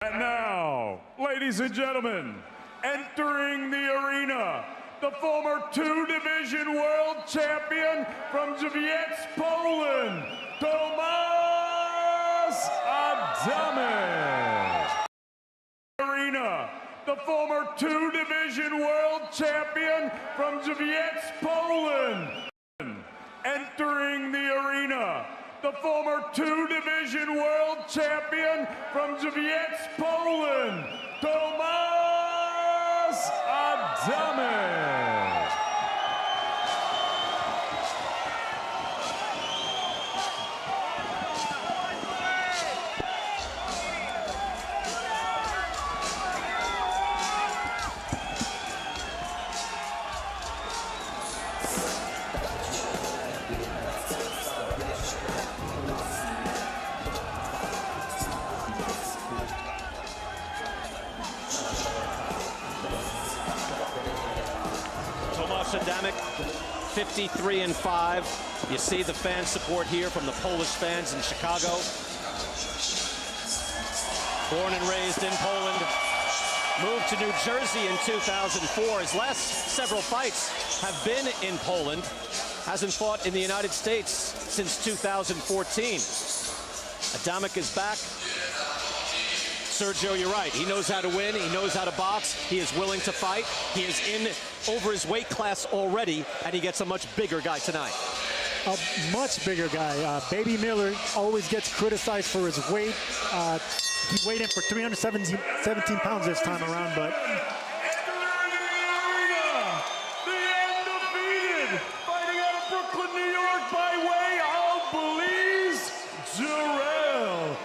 And now, ladies and gentlemen, entering the arena, the former two-division world champion from Jarrell, Poland, Adamek. Arena, the former two-division world champion from Jarrell, Poland. Entering the arena, the former two-division world champion from Jarrell, Poland, Adamek. Adamek, 53-5. You see the fan support here from the Polish fans in Chicago. Born and raised in Poland, moved to New Jersey in 2004. His last several fights have been in Poland. Hasn't fought in the United States since 2014. Adamek is back. Sergio, you're right. He knows how to win. He knows how to box. He is willing to fight. He is in over his weight class already, and he gets a much bigger guy tonight. A much bigger guy. Baby Miller always gets criticized for his weight. He weighed in for 317 pounds this time around, but... The undefeated, fighting out of Brooklyn, New York, by way of Belize, Jarrell.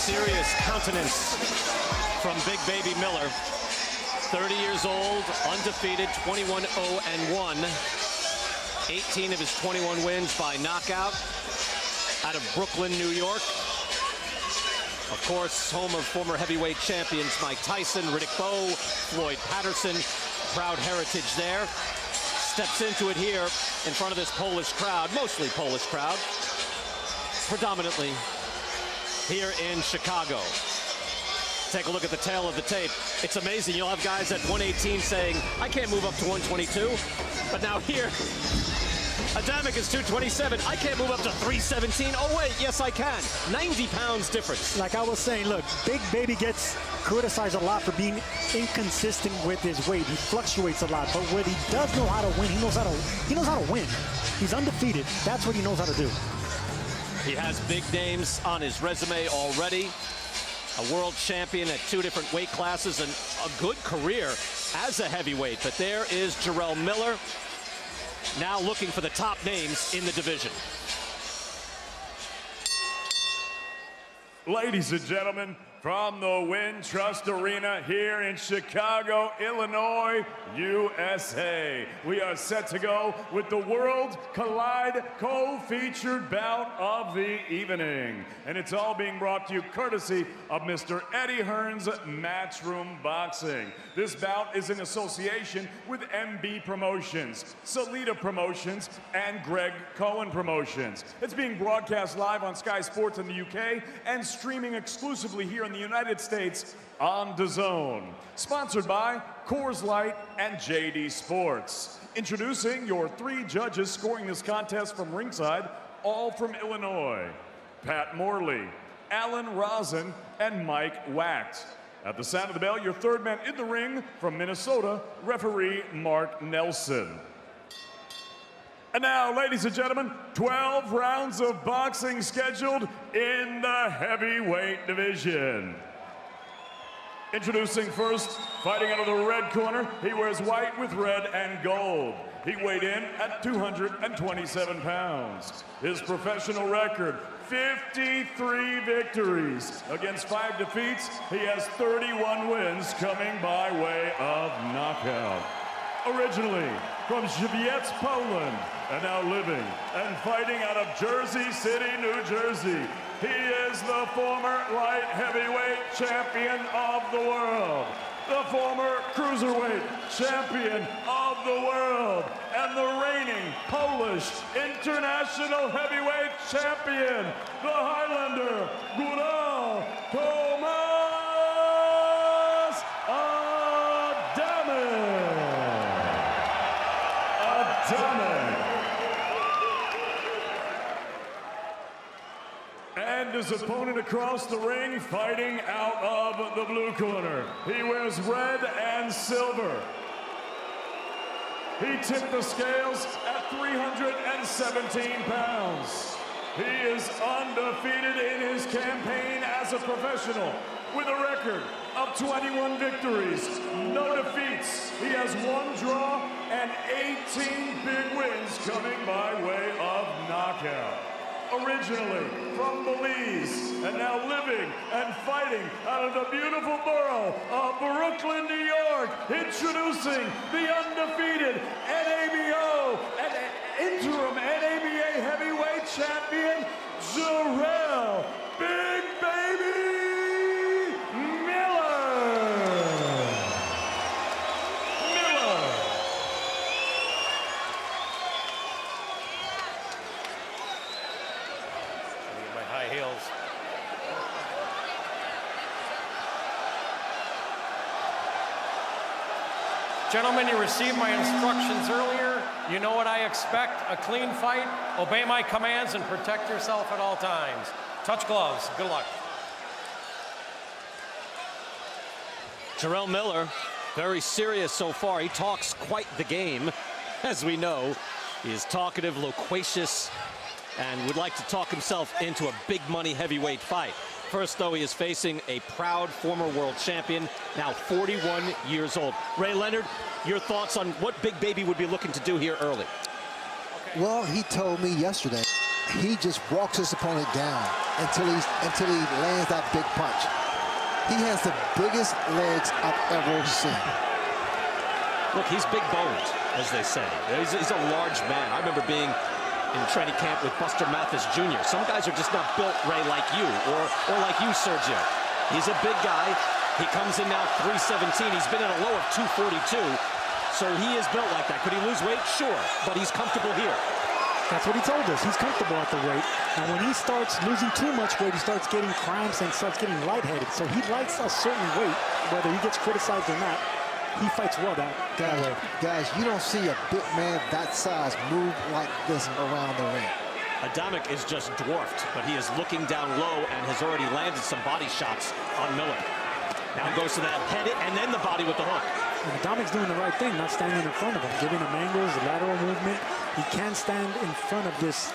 Serious countenance from Big Baby Miller. 30 years old, undefeated, 21-0-1. 18 of his 21 wins by knockout out of Brooklyn, New York. Of course, home of former heavyweight champions Mike Tyson, Riddick Bowe, Floyd Patterson. Proud heritage there. Steps into it here in front of this Polish crowd, mostly Polish crowd, predominantly here in Chicago. Take a look at the tail of the tape. It's amazing. You'll have guys at 118 saying, I can't move up to 122. But now here, Adamek is 227. I can't move up to 317. Oh, wait, yes, I can. 90 pounds difference. Like I was saying, look, Big Baby gets criticized a lot for being inconsistent with his weight. He fluctuates a lot. But what he does know how to win, he knows how to win. He's undefeated. That's what he knows how to do. He has big names on his resume already. A world champion at 2 different weight classes and a good career as a heavyweight. But there is Jarrell Miller, now looking for the top names in the division. Ladies and gentlemen, from the Wintrust Arena here in Chicago, Illinois, USA, we are set to go with the World Collide co-featured bout of the evening. And it's all being brought to you courtesy of Mr. Eddie Hearn's Matchroom Boxing. This bout is in association with MB Promotions, Salida Promotions, and Greg Cohen Promotions. It's being broadcast live on Sky Sports in the UK and streaming exclusively here in the United States on DAZN. Sponsored by Coors Light and JD Sports. Introducing your 3 judges scoring this contest from ringside, all from Illinois: Pat Morley, Alan Rosen, and Mike Wacht. At the sound of the bell, your third man in the ring from Minnesota, referee Mark Nelson. And now, ladies and gentlemen, 12 rounds of boxing scheduled in the heavyweight division. Introducing first, fighting out of the red corner, he wears white with red and gold. He weighed in at 227 pounds. His professional record, 53 victories. Against 5 defeats, he has 31 wins coming by way of knockout. Originally from Żywiec, Poland, and now living and fighting out of Jersey City, New Jersey, he is the former light heavyweight champion of the world, the former cruiserweight champion of the world, and the reigning Polish international heavyweight champion, the Highlander, Jarrell Adamek. And his opponent across the ring, fighting out of the blue corner. He wears red and silver. He tipped the scales at 317 pounds. He is undefeated in his campaign as a professional with a record of 21 victories, no defeats. He has 1 draw and 18 big wins coming by way of knockout. Originally from Belize and now living and fighting out of the beautiful borough of Brooklyn, New York, introducing the undefeated NABO and interim NABA heavyweight champion, Jarrell Big Baby Miller. My high heels. Gentlemen, you received my instructions earlier. You know what I expect, a clean fight. Obey my commands and protect yourself at all times. Touch gloves. Good luck. Jarrell Miller, very serious so far. He talks quite the game, as we know. He is talkative, loquacious, and would like to talk himself into a big money heavyweight fight. First, though, he is facing a proud former world champion, now 41 years old. Ray Leonard, your thoughts on what Big Baby would be looking to do here early? Well, he told me yesterday he just walks his opponent down until he lands that big punch. He has the biggest legs I've ever seen. Look, he's big boned, as they say. He's a large man. I remember being in training camp with Buster Mathis Jr. Some guys are just not built, Ray, like you, or like you, Sergio. He's a big guy. He comes in now 317. He's been at a low of 242, so he is built like that. Could he lose weight? Sure, but he's comfortable here. That's what he told us. He's comfortable at the weight. And when he starts losing too much weight, he starts getting cramps and starts getting lightheaded. So he likes a certain weight, whether he gets criticized or not. He fights well that way. Guys, you don't see a big man that size move like this around the ring. Adamek is just dwarfed, but he is looking down low and has already landed some body shots on Miller. Now goes to that head and then the body with the hook. And Adamek's doing the right thing, not standing in front of him, giving him angles, lateral movement. He can't stand in front of this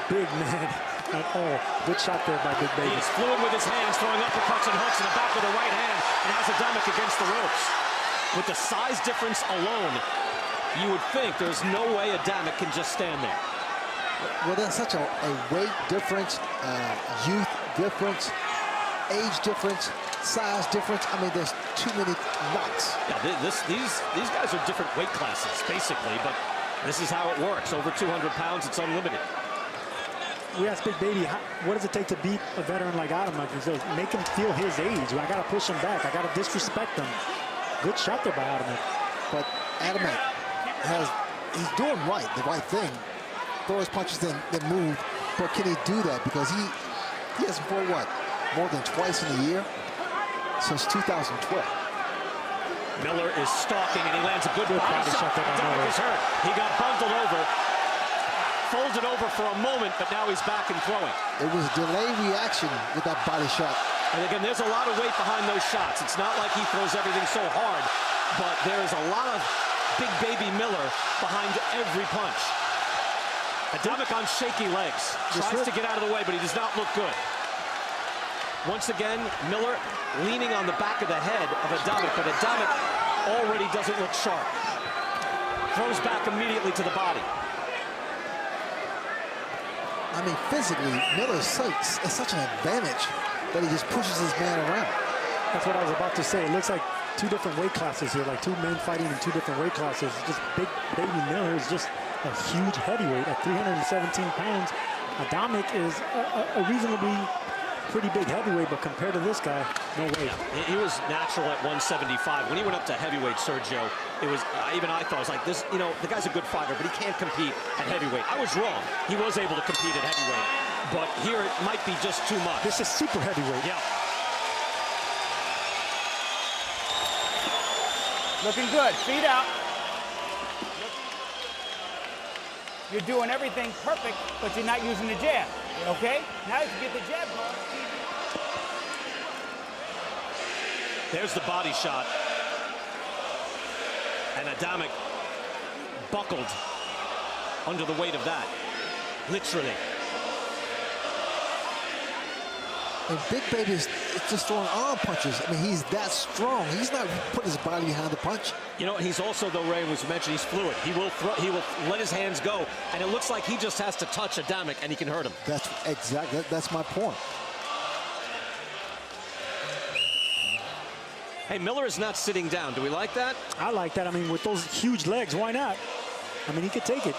big man at all. Good shot there by Big Baby. He is fluid with his hands, throwing uppercuts and hooks in the back with the right hand, and has Adamek against the ropes. With the size difference alone, you would think there's no way Adamek can just stand there. Well, there's such a weight difference, youth difference, age difference, size difference. I mean, there's too many knocks. Yeah, these guys are different weight classes, basically, but this is how it works. Over 200 pounds, it's unlimited. We asked Big Baby, what does it take to beat a veteran like Adamek? He says, make him feel his age. I got to push him back. I got to disrespect him. Good shot there by Adamek. But Adamek he's doing the right thing. Throw his punches, then move. But can he do that? Because he hasn't fought, what, more than twice in a year? Since 2012. Miller is stalking, and he lands a good body shot. Adamek is hurt. He got bundled over, folded over for a moment, but now he's back and throwing. It was delayed reaction with that body shot. And again, there's a lot of weight behind those shots. It's not like he throws everything so hard, but there is a lot of Big Baby Miller behind every punch. Adamek on shaky legs. Tries to get out of the way, but he does not look good. Once again, Miller leaning on the back of the head of Adamek, but Adamek already doesn't look sharp. Throws back immediately to the body. I mean, physically, Miller's such an advantage that he just pushes his man around. That's what I was about to say. It looks like two different weight classes here, like two men fighting in two different weight classes. Just big baby Miller is just a huge heavyweight at 317 pounds. Adamek is a reasonably pretty big heavyweight, but compared to this guy, no way. Yeah, he was natural at 175. When he went up to heavyweight, Sergio, it was, even I thought, it was like this, you know, the guy's a good fighter, but he can't compete at heavyweight. I was wrong. He was able to compete at heavyweight, but here it might be just too much. This is super heavyweight. Yeah. Looking good, feet out. You're doing everything perfect, but you're not using the jab, okay? Now you can get the jab going. There's the body shot. And Adamek buckled under the weight of that, literally. And Big Baby is just throwing arm punches. I mean, he's that strong. He's not putting his body behind the punch. You know, he's also, though, Ray was mentioned, he's fluid. He will let his hands go, and it looks like he just has to touch Adamek, and he can hurt him. That's exactly, that's my point. Hey, Miller is not sitting down. Do we like that? I like that. I mean, with those huge legs, why not? I mean, he could take it.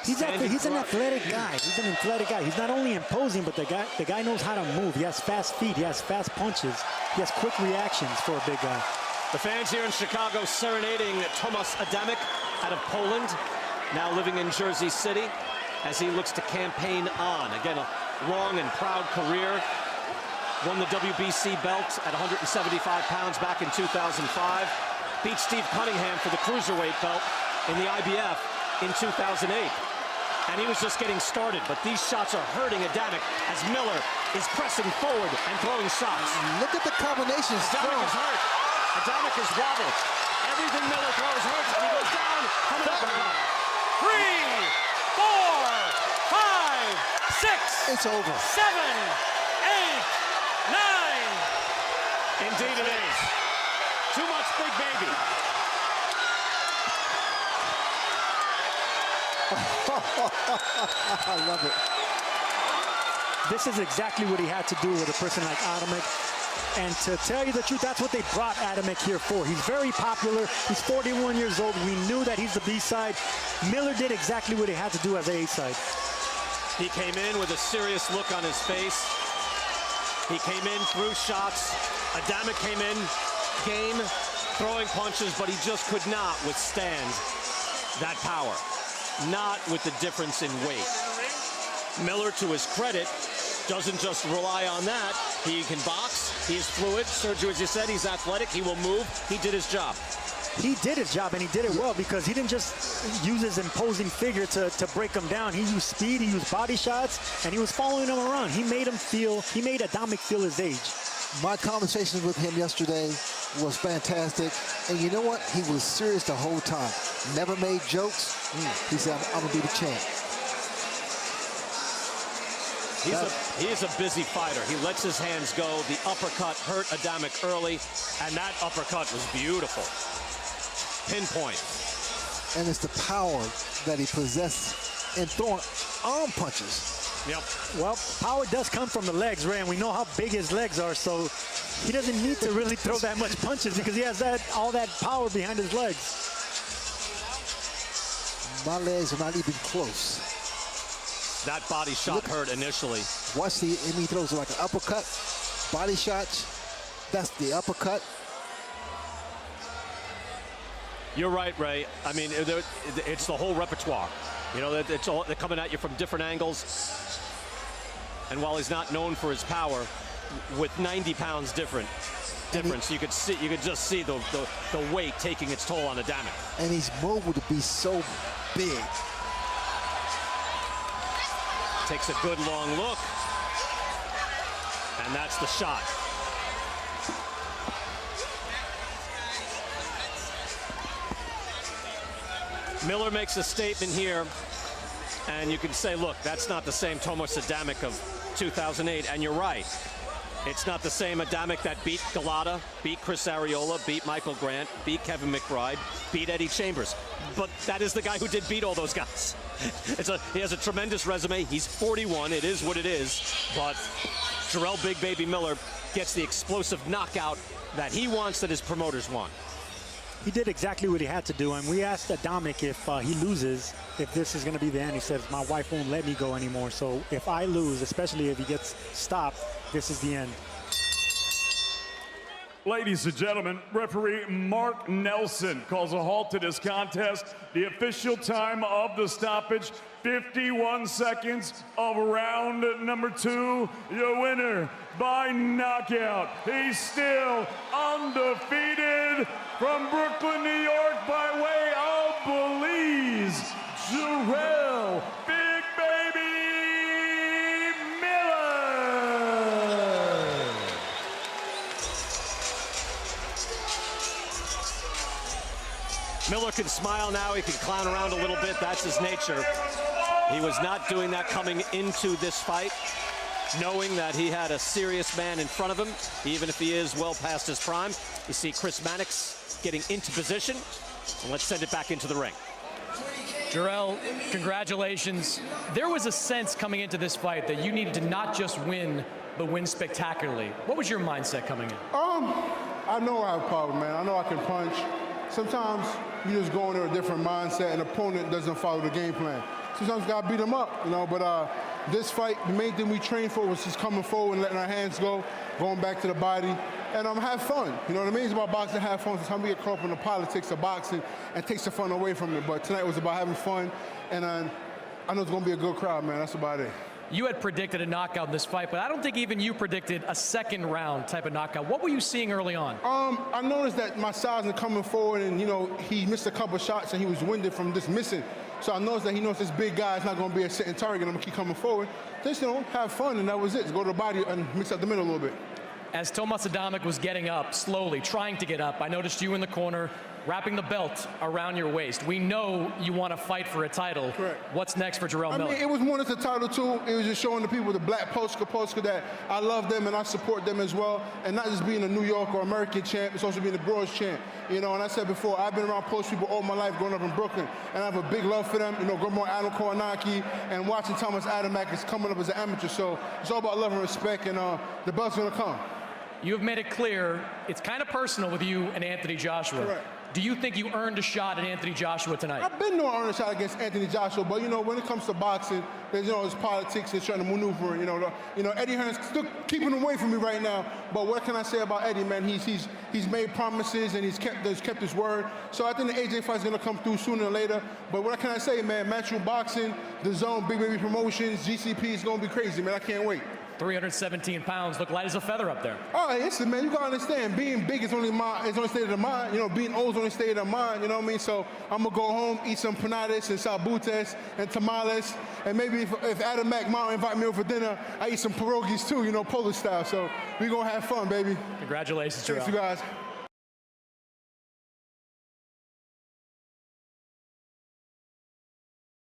He's an athletic guy. He's an athletic guy. He's not only imposing, but the guy knows how to move. He has fast feet. He has fast punches. He has quick reactions for a big guy. The fans here in Chicago serenading Tomasz Adamek out of Poland, now living in Jersey City, as he looks to campaign on. Again, a long and proud career. Won the WBC belt at 175 pounds back in 2005. Beat Steve Cunningham for the cruiserweight belt in the IBF in 2008. And he was just getting started, but these shots are hurting Adamek as Miller is pressing forward and throwing shots. Look at the combination. Adamek is hurt. Adamek is wobbled. Everything Miller throws hurts, and he goes down. Coming up again. 3, 4, 5, 6. It's over. 7, 8, 9. Indeed it is. Too much Big Baby. I love it. This is exactly what he had to do with a person like Adamek. And to tell you the truth, that's what they brought Adamek here for. He's very popular. He's 41 years old. We knew that he's the B-side. Miller did exactly what he had to do as the A-side. He came in with a serious look on his face. He came in, threw shots. Adamek came in, game, throwing punches, but he just could not withstand that power. Not with the difference in weight. Miller, to his credit, doesn't just rely on that. He can box. He's fluid. Sergio, as you said, he's athletic. He will move. He did his job. He did his job, and he did it well because he didn't just use his imposing figure to break him down. He used speed, he used body shots, and he was following him around. He made Adamek feel his age. My conversation with him yesterday was fantastic. And you know what? He was serious the whole time. Never made jokes. He said, I'm going to be the champ. He's a busy fighter. He lets his hands go. The uppercut hurt Adamek early, and that uppercut was beautiful. Pinpoint. And it's the power that he possesses in throwing arm punches. Yep. Well, power does come from the legs, Ray, and we know how big his legs are, so he doesn't need to really throw that much punches because he has all that power behind his legs. My legs are not even close. That body shot hurt initially. Watch he throws like an uppercut, body shots. That's the uppercut. You're right, Ray. I mean, it's the whole repertoire. You know, they're coming at you from different angles. And while he's not known for his power, with 90 pounds difference, you could just see the weight taking its toll on Adamek. And he's mobile to be so big. Takes a good long look. And that's the shot. Miller makes a statement here, and you can say, look, that's not the same Tomasz Adamek of 2008, and you're right. It's not the same Adamek that beat Galata, beat Chris Arreola, beat Michael Grant, beat Kevin McBride, beat Eddie Chambers. But that is the guy who did beat all those guys. He has a tremendous resume. He's 41. It is what it is. But Jarrell Big Baby Miller gets the explosive knockout that he wants, that his promoters want. He did exactly what he had to do, and we asked Adamek if he loses, if this is going to be the end. He says, my wife won't let me go anymore, so if I lose, especially if he gets stopped, this is the end. Ladies and gentlemen, referee Mark Nelson calls a halt to this contest. The official time of the stoppage, 51 seconds of round number 2. Your winner by knockout. He's still undefeated from Brooklyn, New York, by way of Belize, Jarrell Big Baby Miller. Miller can smile now. He can clown around a little bit. That's his nature. He was not doing that coming into this fight, knowing that he had a serious man in front of him, even if he is well past his prime. You see Chris Mannix getting into position, and let's send it back into the ring. Jarrell, congratulations. There was a sense coming into this fight that you needed to not just win, but win spectacularly. What was your mindset coming in? I know I have power, man. I know I can punch. Sometimes you just go in there a different mindset, and opponent doesn't follow the game plan. Sometimes you gotta beat them up, you know, but this fight, the main thing we trained for was just coming forward and letting our hands go, going back to the body, and have fun. You know what I mean? It's about boxing, have fun. Sometimes we get caught up in the politics of boxing and takes the fun away from it. But tonight was about having fun, and I know it's gonna be a good crowd, man. That's about it. You had predicted a knockout in this fight, but I don't think even you predicted a second round type of knockout. What were you seeing early on? I noticed that my size is coming forward, and you know, he missed a couple shots and he was winded from just missing. So I noticed that he knows this big guy is not going to be a sitting target. I'm going to keep coming forward. Just, you know, have fun, and that was it. Just go to the body and mix up the middle a little bit. As Tomas Adamek was getting up, slowly, trying to get up, I noticed you in the corner, wrapping the belt around your waist. We know you want to fight for a title. Correct. What's next for Jarrell Miller? I mean, it was more than the title, too. It was just showing the people, the black Polska, that I love them and I support them as well. And not just being a New York or American champ, it's also being a Bronx champ. You know, and I said before, I've been around Polish people all my life growing up in Brooklyn. And I have a big love for them. You know, growing up Adam Kornacki and watching Thomas Adamek is coming up as an amateur. So it's all about love and respect, and the belt's going to come. You have made it clear it's kind of personal with you and Anthony Joshua. Correct. Do you think you earned a shot at Anthony Joshua tonight? I've been knowing I earned a shot against Anthony Joshua, but you know, when it comes to boxing, there's, you know, there's politics and trying to maneuver. You know, Eddie Hearn's still keeping away from me right now. But what can I say about Eddie, man? He's made promises and he's kept his word. So I think the AJ fight's gonna come through sooner or later. But what can I say, man? Matchroom Boxing, The Zone, Big Baby Promotions, GCP is gonna be crazy, man. I can't wait. 317 pounds, look light as a feather up there. Oh, listen, man, you gotta understand, being big is only state of the mind. You know, being old is only state of the mind, you know what I mean? So I'm gonna go home, eat some panadas and salbutes and tamales, and maybe if Adamek might invite me over for dinner, I eat some pierogies too, you know, Polish style. So we gonna have fun, baby. Congratulations, Jarrell. Thanks, you guys.